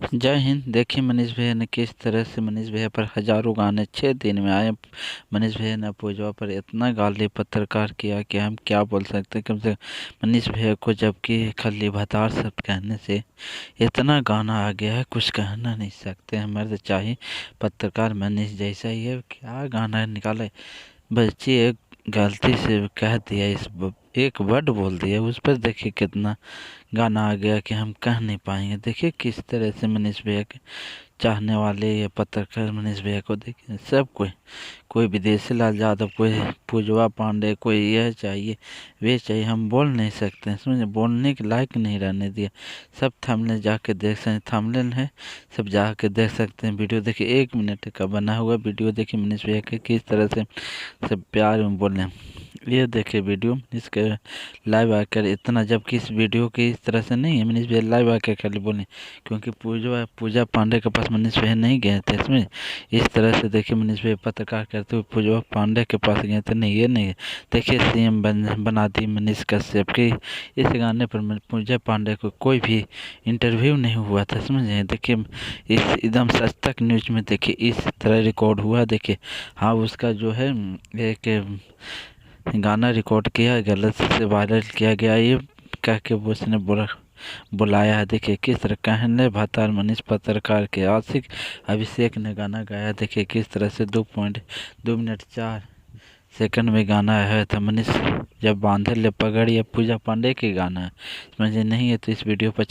जय हिंद। देखिए मनीष भैया ने किस तरह से मनीष भैया पर हजारों गाने 6 दिन में आए। मनीष भैया ने पूजवा पर इतना गाली पत्रकार किया कि हम क्या बोल सकते हैं। कम से कम मनीष भैया को जबकि खल्ली भतार शब्द कहने से इतना गाना आ गया है, कुछ कहना नहीं सकते हैं। मर्द चाहे पत्रकार मनीष जैसा ही है, क्या गाना निकाले। बच्ची एक गलती से कह दिया, एक वर्ड बोल दिया, उस पर देखिए कितना गाना आ गया कि हम कह नहीं पाएंगे। देखिए किस तरह से मनीष भैया के चाहने वाले या पत्रकार मनीष भैया को देखिए, सब कोई विदेशी लाल यादव, कोई पूजवा पांडे, कोई यह चाहिए वे चाहिए, हम बोल नहीं सकते हैं, समझे। बोलने के लायक नहीं रहने दिया। सब थंबनेल जाके देख सकते हैं, थंबनेल है, सब जाके देख सकते हैं। वीडियो देखिए, 1 मिनट का बना हुआ वीडियो देखिए मनीष भैया के किस तरह से सब प्यार में बोले। ये देखिए वीडियो इसके लाइव आकर इतना, जबकि इस वीडियो की इस तरह से नहीं है। मनीष भैया लाइव आकर खाली बोले, क्योंकि पूजा पांडे के पास मनीष भैया नहीं गए थे इसमें। इस तरह से देखिए मनीष भैया पत्रकार करते हुए पूजा पांडे के पास गए थे, नहीं ये नहीं। देखिए सीएम बना दी मनीष कश्यप की। इस गाने पर पूजा पांडे को कोई भी इंटरव्यू नहीं हुआ था, समझे। देखिए इस एकदम सच तक न्यूज में देखिए इस तरह रिकॉर्ड हुआ। देखिए हाँ, उसका जो है एक गाना रिकॉर्ड किया, गलत से वायरल किया गया, ये कह के वो उसने बुलाया है। देखिए किस तरह कहने भतार मनीष पत्रकार के आशिक अभिषेक ने गाना गाया। देखिए किस तरह से 2.2 मिनट 4 सेकंड में गाना आया था। मनीष जब बांधे ले पगड़, या पूजा पांडे के गाना है, समझे नहीं है तो इस वीडियो पर